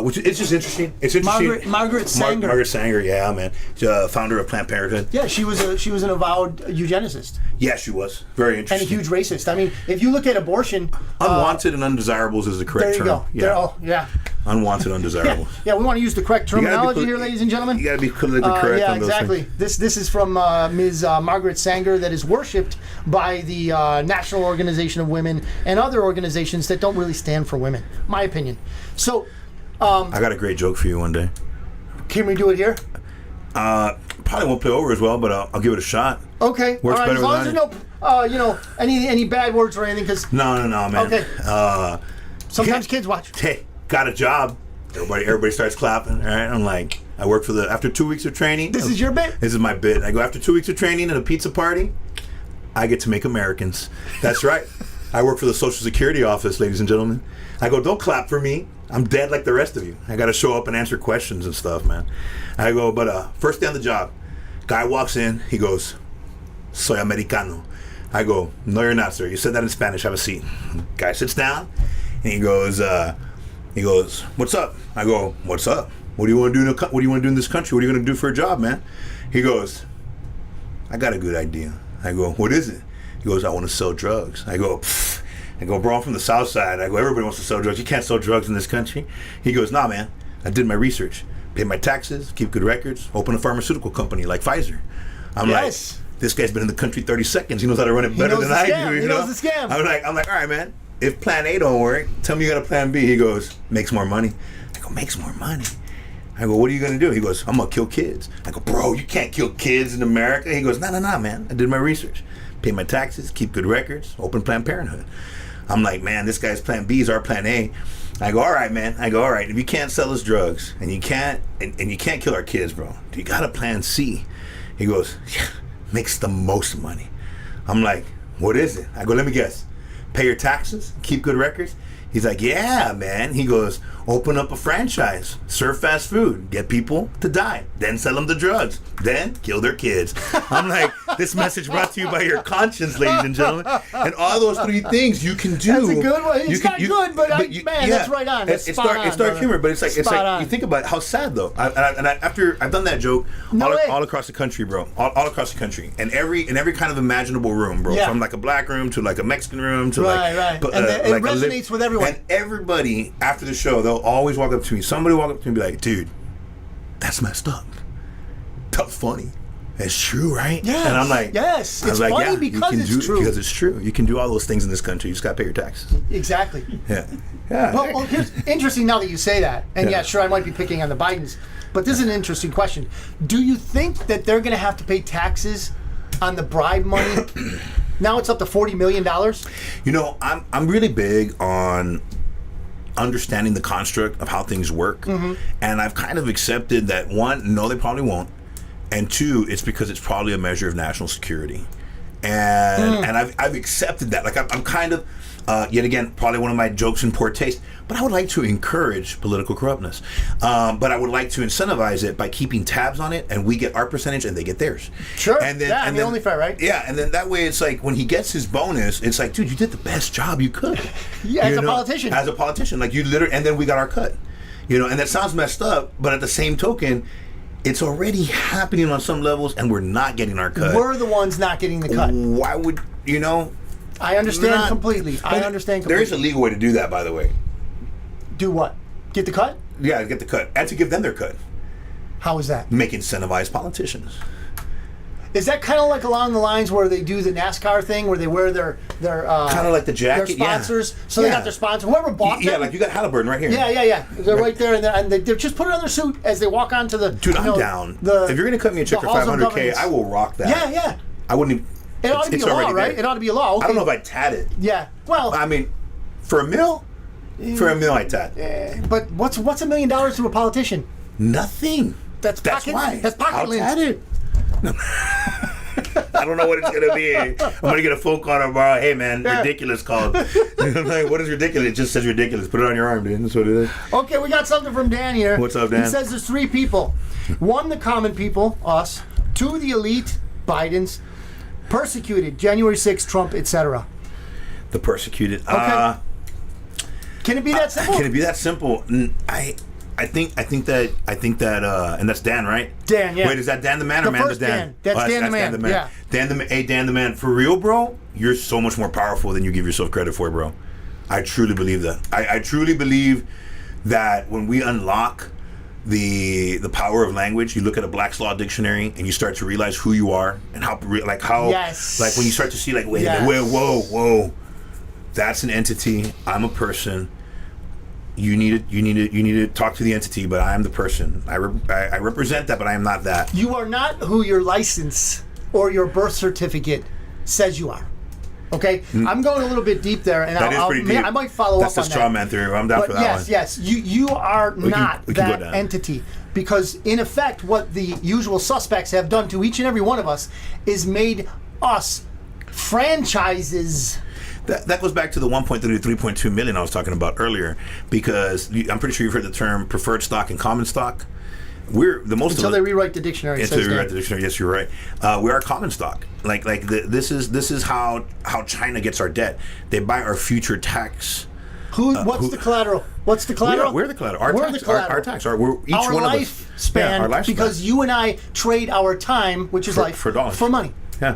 Which it's just interesting. It's interesting. Margaret Sanger. Margaret Sanger, yeah, man, founder of Planned Parenthood. Yeah, she was an avowed eugenicist. Yeah, she was very interesting. And a huge racist. I mean, if you look at abortion, unwanted and undesirables is the correct term. There you go. Yeah. Unwanted, undesirables. Yeah, we want to use the correct terminology here, ladies and gentlemen. You got to be politically correct. Yeah, on those exactly. Things. This is from Ms. Margaret Sanger, that is worshipped by the National Organization of Women and other organizations that don't really stand for women. My opinion. So, I got a great joke for you one day. Can we do it here? Probably won't play over as well, but I'll give it a shot. Okay. Works all right. better As long as there's no, any bad words or anything, because no, man. Okay. Sometimes kids watch. Hey, got a job. Everybody starts clapping. All right, I'm like, I work for after 2 weeks of training. This is your bit? This is my bit. I go, after 2 weeks of training at a pizza party, I get to make Americans. That's right. I work for the Social Security office, ladies and gentlemen. I go, don't clap for me. I'm dead like the rest of you. I got to show up and answer questions and stuff, man. I go, but first day on the job, guy walks in. He goes, soy americano. I go, no, you're not, sir. You said that in Spanish. Have a seat. Guy sits down, and he goes, what's up? I go, what's up? What do you want to do? What do you want to do in this country? What are you going to do for a job, man? He goes, I got a good idea. I go, what is it? He goes, I want to sell drugs. I go, pfft. I go, bro, I'm from the South Side. I go, everybody wants to sell drugs. You can't sell drugs in this country. He goes, nah, man. I did my research. Pay my taxes, keep good records, open a pharmaceutical company like Pfizer. I'm like, this guy's been in the country 30 seconds. He knows how to run it better than I do. He knows the scam. I'm like, all right, man. If plan A don't work, tell me you got a plan B. He goes, makes more money. I go, makes more money. I go, what are you going to do? He goes, I'm going to kill kids. I go, bro, you can't kill kids in America. He goes, no, man. I did my research. Pay my taxes, keep good records, open Planned Parenthood. I'm like, man, this guy's plan B is our plan A. I go, all right, man. I go, all right, if you can't sell us drugs and you can't kill our kids, bro, do you got a plan C? He goes, yeah, makes the most money. I'm like, what is it? I go, let me guess. Pay your taxes, keep good records. He's like, yeah, man. He goes, open up a franchise, serve fast food, get people to die, then sell them the drugs, then kill their kids. I'm like, this message brought to you by your conscience, ladies and gentlemen. And all those three things you can do. That's a good one. It's not good, but that's right on. That's it's dark humor, but it's like you think about it, how sad though. After I've done that joke all across the country, bro, all across the country, and every kind of imaginable room, bro, from like a black room to like a Mexican room to right. And it resonates with everyone. And everybody after the show, they'll always walk up to me. Somebody walk up to me and be like, dude, that's messed up. That's funny. It's true, right? Yes. And I'm like, yes. It's funny because it's true. Because it's true. You can do all those things in this country. You just got to pay your taxes. Exactly. Yeah. Well, here's interesting now that you say that. And yeah, sure, I might be picking on the Bidens. But this is an interesting question. Do you think that they're going to have to pay taxes on the bribe money? Now it's up to $40 million. You know, I'm really big on understanding the construct of how things work, and I've kind of accepted that one, no, they probably won't, and two, it's because it's probably a measure of national security, and I've accepted that. Like I'm kind of yet again probably one of my jokes in poor taste, but I would like to encourage political corruptness, but I would like to incentivize it by keeping tabs on it, and we get our percentage and they get theirs. Sure. And then, and only fair, right? Yeah, and then that way it's like when he gets his bonus, it's like, dude, you did the best job you could. Yeah, as a politician. As a politician, like you literally, and then we got our cut. You know, and that sounds messed up, but at the same token, it's already happening on some levels, and we're not getting our cut. We're the ones not getting the cut. Why would you know? I understand completely. There is a legal way to do that, by the way. Do what? Get the cut? Yeah, get the cut, and to give them their cut. How is that? Make incentivized politicians. Is that kind of like along the lines where they do the NASCAR thing, where they wear their kind of like the jacket, their sponsors? Yeah. So they got their sponsor. Whoever bought them. Yeah, like you got Halliburton right here. Yeah. They're right there, and they just put it on their suit as they walk onto the. Dude, I'm down. If you're gonna cut me a check for $500K, I will rock that. Yeah. I wouldn't even. It ought to be a law, right? It ought to be a law. Okay. I don't know if I'd tat it. Yeah. Well, I mean, for a mill, I tat. But what's $1 million to a politician? Nothing. That's why. That's pocket lint. I'll tat it. No. I don't know what it's gonna be. I'm gonna get a phone call tomorrow. Hey man, ridiculous called. I'm like, what is ridiculous? It just says ridiculous. Put it on your arm, dude. That's what it is. Okay, we got something from Dan here. What's up, Dan? He says there's 3 people. 1, the common people, us. 2, the elite, Bidens. Persecuted, January 6th, Trump, etc. The persecuted. Okay. Can it be that simple? Can it be that simple? I think that, and that's Dan, right? Dan, yeah. Wait, is that Dan the man or Amanda Dan? That's Dan the man. Yeah. Dan the man. For real, bro, you're so much more powerful than you give yourself credit for, bro. I truly believe that. I truly believe that when we unlock the power of language, you look at a Black's Law dictionary and you start to realize who you are and how yes. Like when you start to see like, wait a minute, whoa, that's an entity. I'm a person. You need to talk to the entity, but I am the person. I represent that, but I am not that. You are not who your license or your birth certificate says you are. Okay, I'm going a little bit deep there, and That is pretty deep. I might follow That's up the on straw that. man theory. I'm down But for that yes, one. yes, you are not we can go that down. entity, because in effect, what the usual suspects have done to each and every one of us is made us franchises. That goes back to the 1.3 to 3.2 million I was talking about earlier, because I'm pretty sure you've heard the term preferred stock and common stock. We're the most Until they rewrite the dictionary. Until they rewrite the dictionary, yes, you're right. We are common stock. This is how China gets our debt. They buy our future tax. What's the collateral? What's the collateral? We're the collateral. We're the collateral. Our tax. We're each our one lifespan, of us. Our lifespan. Because you and I trade our time, which is life, for dollars, for money. Yeah.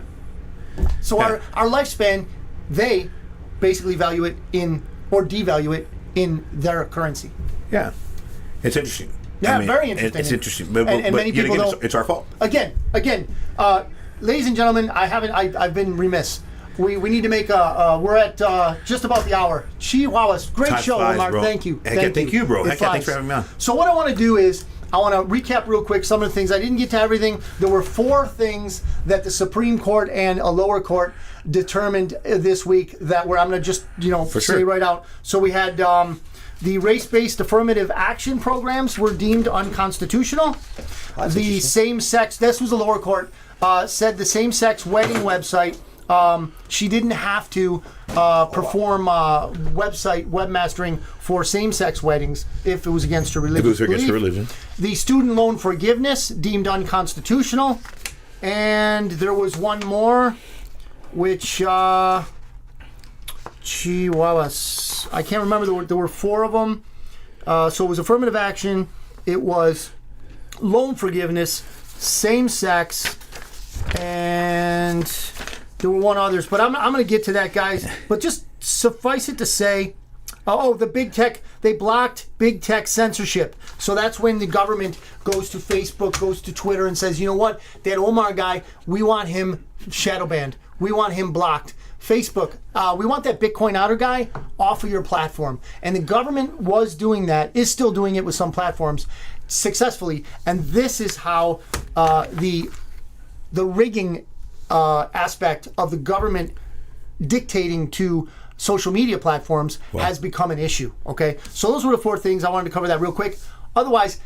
So our lifespan, they basically value it in or devalue it in their currency. Yeah. It's interesting. Yeah, very interesting. It's interesting, but many people again, don't. it's our fault. Again, ladies and gentlemen, I've been remiss. We need to make we're at just about the hour. Chihuahuas, great Time show, flies, Omar. bro. Thank you. Thank you, bro. It Heck yeah, thanks flies. for having me on. So what I want to do is I want to recap real quick some of the things. I didn't get to everything. There were 4 things that the Supreme Court and a lower court determined this week that I'm going to just say right out. So we had the race-based affirmative action programs were deemed unconstitutional. The same-sex, this was the lower court, said the same-sex wedding website, she didn't have to perform webmastering for same-sex weddings if it was against her religion. If it was against her religion. The student loan forgiveness deemed unconstitutional. And there was one more, which... Chihuahuas. I can't remember. There were 4 of them. So it was affirmative action. It was loan forgiveness, same sex, and there were one others. But I'm going to get to that, guys. But just suffice it to say, the big tech, they blocked big tech censorship. So that's when the government goes to Facebook, goes to Twitter, and says, you know what, that Omar guy, we want him shadow banned. We want him blocked. Facebook, we want that Bitcoin outer guy off of your platform. And the government was doing that, is still doing it with some platforms successfully. And this is how the rigging aspect of the government dictating to social media platforms has become an issue. Okay, so those were the 4 things. I wanted to cover that real quick. Otherwise,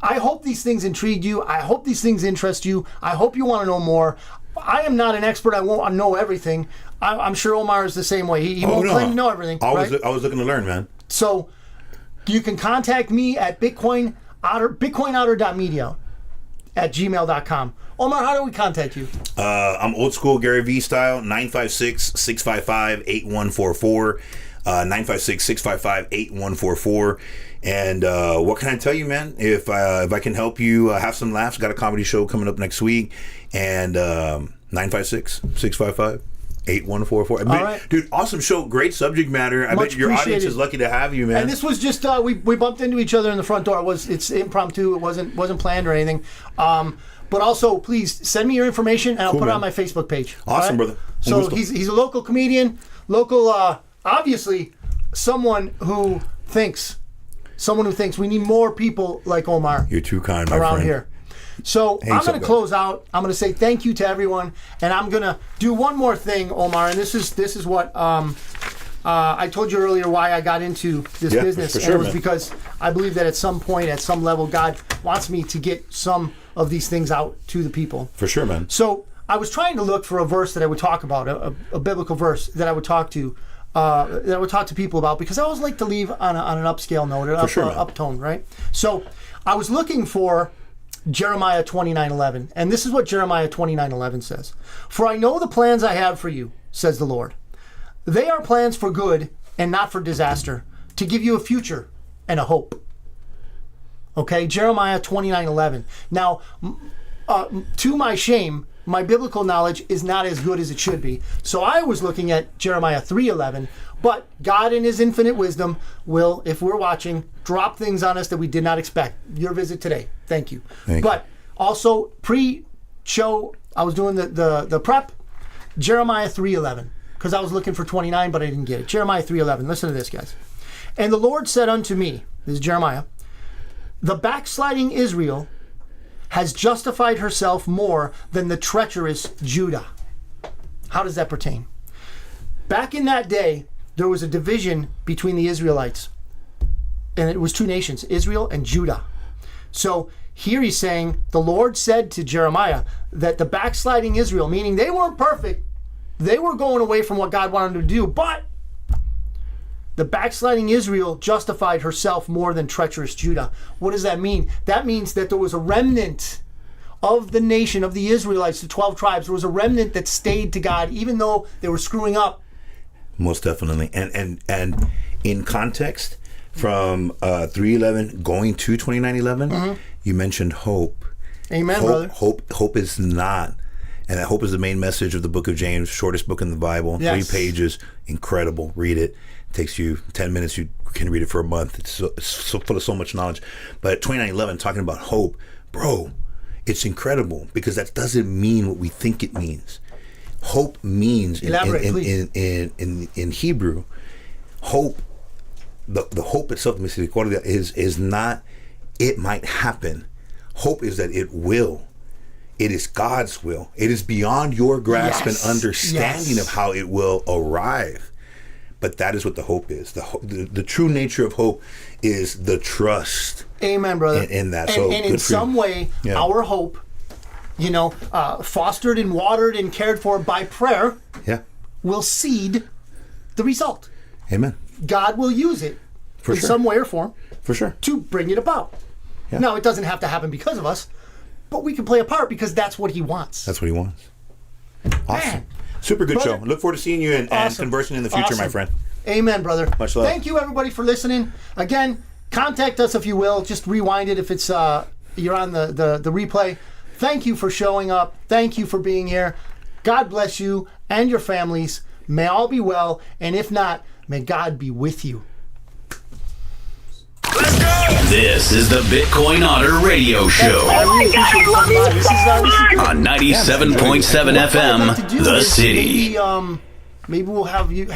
I hope these things intrigue you. I hope these things interest you. I hope you want to know more. I am not an expert. I won't know everything. I'm sure Omar is the same way. He won't claim to know everything. I was looking to learn, man. So you can contact me at bitcoinouter.media at gmail.com. Omar, how do we contact you? I'm old school Gary V style, 956-655-8144. 956-655-8144. And what can I tell you, man? If I can help you have some laughs, got a comedy show coming up next week. And 956-655-8144. All right. Dude, awesome show. Great subject matter. I bet your audience is lucky to have you, man. And this was just, we bumped into each other in the front door. It's impromptu. It wasn't planned or anything. But also, please send me your information, and I'll put it on my Facebook page. Awesome, brother. So he's a local comedian, obviously someone who thinks we need more people like Omar. You're too kind, my around friend. here. So I'm going to close out. I'm going to say thank you to everyone, and I'm going to do one more thing, Omar. And this is what I told you earlier why I got into this business, and it was because I believe that at some point, at some level, God wants me to get some of these things out to the people. For sure, man. So I was trying to look for a verse that I would talk about, a biblical verse that I would talk to. That I would talk to people about, because I always like to leave on an upscale note, or uptone, right? So I was looking for Jeremiah 29:11, and this is what Jeremiah 29:11 says. For I know the plans I have for you, says the Lord. They are plans for good and not for disaster, to give you a future and a hope. Okay, Jeremiah 29:11. Now, to my shame, my biblical knowledge is not as good as it should be. So I was looking at Jeremiah 3:11, but God in his infinite wisdom will, if we're watching, drop things on us that we did not expect. Your visit today. Thank you. But also, pre-show, I was doing the prep, Jeremiah 3:11, because I was looking for 29, but I didn't get it. Jeremiah 3:11. Listen to this, guys. And the Lord said unto me, this is Jeremiah, the backsliding Israel has justified herself more than the treacherous Judah. How does that pertain? Back in that day, there was a division between the Israelites. And it was two nations, Israel and Judah. So here he's saying, the Lord said to Jeremiah that the backsliding Israel, meaning they weren't perfect, they were going away from what God wanted them to do, but the backsliding Israel justified herself more than treacherous Judah. What does that mean? That means that there was a remnant of the nation, of the Israelites, the 12 tribes. There was a remnant that stayed to God, even though they were screwing up. Most definitely. And in context, from 3:11 going to 29:11, you mentioned hope. Amen, brother. Hope is not, and that hope is the main message of the book of James, shortest book in the Bible, Yes. 3 pages, incredible. Read it. It takes you 10 minutes. You can read it for a month. It's so full of so much knowledge. But 29:11, talking about hope, bro, it's incredible because that doesn't mean what we think it means. Hope means in Hebrew, hope. The hope itself, misericordia, is not it might happen. Hope is that it will. It is God's will. It is beyond your grasp and understanding of how it will arrive. But that is what the hope is. The true nature of hope is the trust. Amen, brother. In that. And in some way, our hope, fostered and watered and cared for by prayer, will seed the result. Amen. God will use it in some way or form to bring it about. Yeah. Now, it doesn't have to happen because of us, but we can play a part because that's what he wants. That's what he wants. Awesome. Man. Super good Brother, show. Look forward to seeing you and conversing in the future, my friend. Amen, brother. Much love. Thank you, everybody, for listening. Again, contact us if you will. Just rewind it if it's you're on the replay. Thank you for showing up. Thank you for being here. God bless you and your families. May all be well, and if not, may God be with you. Let's go! This is the Bitcoin Otter Radio Show. On 97.7 FM, The City. Maybe we'll have